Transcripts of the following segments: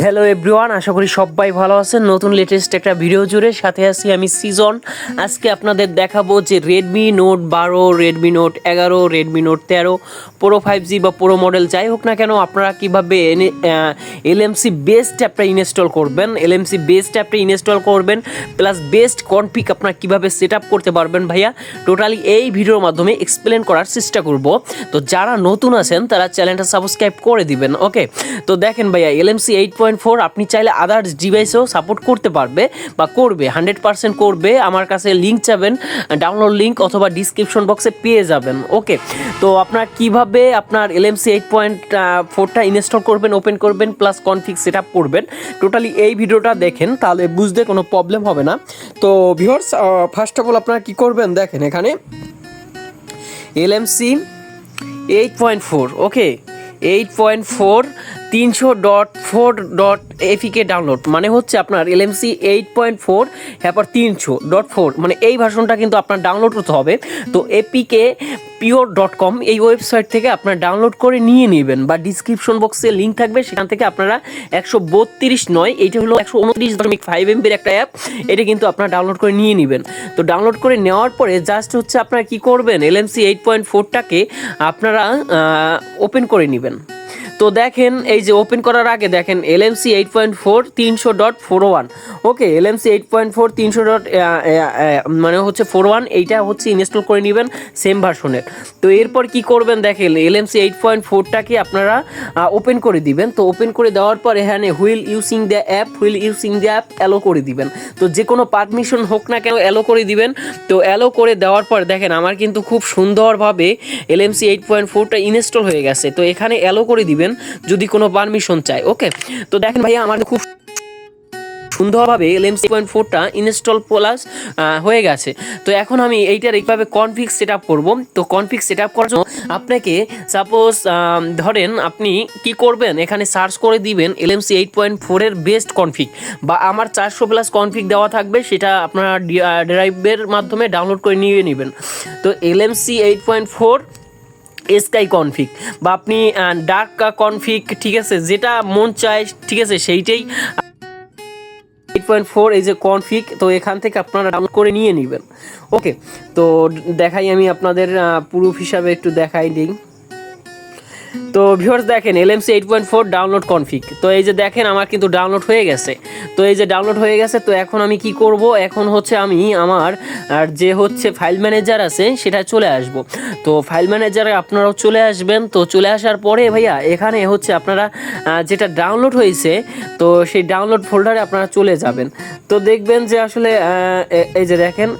Hello everyone, আশা করি সবাই ভালো আছেন। নতুন লেটেস্ট একটা ভিডিও জুড়ে সাথে আছি আমি SriZone। আজকে আপনাদের দেখাবো যে Redmi Note 12, Redmi Note 11, Redmi Note 13 Pro 5G বা Pro মডেল যাই হোক না কেন আপনারা কীভাবে LMC বেস্ট অ্যাপটা ইনস্টল করবেন, LMC বেস্ট অ্যাপটা ইনস্টল করবেন প্লাস বেস্ট কনফিগ আপনারা কীভাবে সেট আপ করতে পারবেন ভাইয়া, টোটালি এই ভিডিওর মাধ্যমে এক্সপ্লেন করার চেষ্টা করব। তো যারা নতুন আছেন তারা চ্যানেলটা সাবস্ক্রাইব করে দিবেন। ওকে, তো দেখেন ভাইয়া Lmc8.4 আপনি চাইলে আদার্স ডিভাইসেও সাপোর্ট করতে পারবে বা করবে, 100% করবে। আমার কাছে লিঙ্ক চাবেন, ডাউনলোড লিঙ্ক অথবা ডিসক্রিপশন বক্সে পেয়ে যাবেন। ওকে, তো আপনার কিভাবে আপনার Lmc8.4টা ইনস্টল করবেন, ওপেন করবেন প্লাস কনফিগ সেট আপ করবেন, টোটালি এই ভিডিওটা দেখেন, তাহলে বুঝতে কোনো প্রবলেম হবে না। তো ভিউয়ার্স, ফার্স্ট অফ অল আপনারা কী করবেন দেখেন, এখানে Lmc8.4 ওকে 8.4 300.4.apk ডাউনলোড মানে হচ্ছে আপনার Lmc8.4 তারপর 300.4 মানে এই ভার্সনটা কিন্তু আপনার ডাউনলোড করতে হবে। তো apkpure.com এই ওয়েবসাইট থেকে আপনারা ডাউনলোড করে নিয়ে নেবেন বা ডিসক্রিপশন বক্সে লিঙ্ক থাকবে, সেখান থেকে আপনারা 132 নয়, এইটা হলো 129.5 MB-র একটা অ্যাপ, এটা কিন্তু আপনারা ডাউনলোড করে নিয়ে নেবেন। তো ডাউনলোড করে নেওয়ার পরে জাস্ট হচ্ছে আপনারা কী করবেন, Lmc8.4টাকে আপনারা ওপেন করে নেবেন। তো দেখেন এই যে ওপেন করার আগে দেখেন Lmc8.4 300.41 ওকে Lmc8.4 300. মানে হচ্ছে 41, এইটা হচ্ছে ইনস্টল করে নেবেন সেম ভার্সনের। তো এরপর কি করবেন দেখেন Lmc8.4টাকে আপনারা ওপেন করে দিবেন। তো ওপেন করে দেওয়ার পর এখানে wheel using the app allow করে দিবেন। তো যে কোনো পারমিশন হোক না কেন অ্যালো করে দিবেন। তো অ্যালো করে দেওয়ার পর দেখেন আমার কিন্তু খুব সুন্দরভাবে Lmc8.4টা ইনস্টল হয়ে গেছে। তো এখানে অ্যালো করে দিবেন যদি কোনো পারমিশন চায়। ওকে, তো দেখেন ভাইয়া আমার খুব সুন্দরভাবে Lmc8.4টা ইনস্টল প্লাস হয়ে গেছে। তো এখন আমি এইটার এইভাবে কনফিগ সেট আপ করবো। তো কনফিগ সেট আপ করার জন্য আপনাকে সাপোজ ধরেন আপনি কি করবেন, এখানে সার্চ করে দিবেন Lmc8.4-এর বেস্ট কনফিগ বা আমার 400+ কনফিগ দেওয়া থাকবে, সেটা আপনারা ড্রাইভের মাধ্যমে ডাউনলোড করে নিয়ে নেবেন। তো Lmc8.4 স্কাই কনফিগ বা আপনি ডার্ক কনফিগ, ঠিক আছে, যেটা মন চায় ঠিক আছে সেইটাই 8.4 এই যে কনফিগ। তো এখান থেকে আপনারা ডাউনলোড করে নিয়ে নেবেন। ওকে, তো দেখাই আমি আপনাদের প্রুফ হিসাবে একটু দেখাই দিই। তো ভিউয়ার্স দেখেন Lmc8.4 ডাউনলোড কনফিগ। তো এই যে দেখেন আমার কিন্তু ডাউনলোড হয়ে গেছে। তো এই যে ডাউনলোড হয়ে গেছে। তো এখন আমি কি করব, এখন হচ্ছে আমি আমার যে হচ্ছে ফাইল ম্যানেজার আছে সেটা চলে আসব। তো ফাইল ম্যানেজারে আপনারাও চলে আসবেন। তো চলে আসার পরে ভাইয়া এখানে হচ্ছে আপনারা যেটা ডাউনলোড হয়েছে তো সেই ডাউনলোড ফোল্ডারে আপনারা চলে যাবেন। তো দেখবেন যে আসলে এই যে দেখেন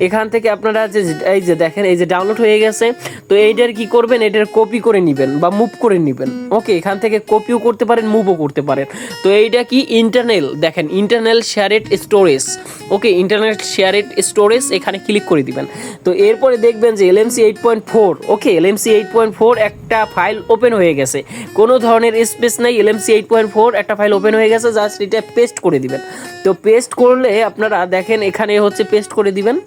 এখান থেকে আপনারা যে এই যে দেখেন এই যে ডাউনলোড হয়ে গেছে। তো এইটার কি করবেন, এটার কপি করে নেবেন বা মুভ করে নেবেন। ওকে, এখান থেকে কপিও করতে পারেন, মুভও করতে পারেন। তো এইটা কি ইন্টারনাল, দেখেন ইন্টারনাল শেয়ারেড স্টোরেজ। ওকে, ইন্টারনাল শেয়ারেড স্টোরেজ এখানে ক্লিক করে দিবেন। তো এরপরে দেখবেন যে Lmc8.4 ওকে Lmc8.4 একটা ফাইল ওপেন হয়ে গেছে, কোনো ধরনের স্পেস নেই, Lmc8.4 একটা ফাইল ওপেন হয়ে গেছে, জাস্ট এটা পেস্ট করে দিবেন। তো পেস্ট করলে আপনারা দেখেন এখানে হচ্ছে পেস্ট করে দিবেন।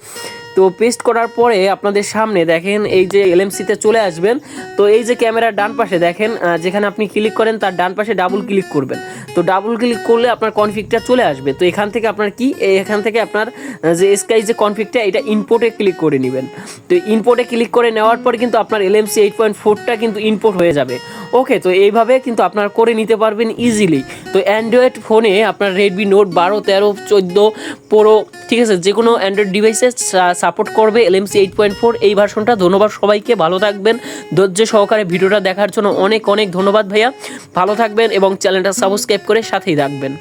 তো পেস্ট করার পরে আপনাদের সামনে দেখেন এই যে LMC-তে চলে আসবেন। তো এই যে ক্যামেরার ডান পাশে দেখেন যেখানে আপনি ক্লিক করেন তার ডান পাশে ডাবল ক্লিক করবেন। তো ডাবল ক্লিক করলে আপনার কনফিগটা চলে আসবে। তো এখান থেকে আপনার কি এখান থেকে আপনার যে স্কাই যে কনফিগটা এটা ইম্পোর্টে ক্লিক করে নেবেন। তো ইম্পোর্টে ক্লিক করে নেওয়ার পর কিন্তু আপনার Lmc8.4টা কিন্তু ইম্পোর্ট হয়ে যাবে। ওকে, তো এইভাবে কিন্তু আপনারা করে নিতে পারবেন ইজিলি। তো অ্যান্ড্রয়েড ফোনে আপনার Redmi Note 12, 13, 14 Pro ঠিক আছে, যে কোনো অ্যান্ড্রয়েড ডিভাইসে সাপোর্ট করবে Lmc8.4 এই ভার্সনটা। ধন্যবাদ সবাইকে, ভালো থাকবেন। ধৈর্য সহকারে ভিডিওটা দেখার জন্য অনেক অনেক ধন্যবাদ ভাইয়া, ভালো থাকবেন এবং চ্যানেলটা সাবস্ক্রাইব করে সাথেই রাখবেন।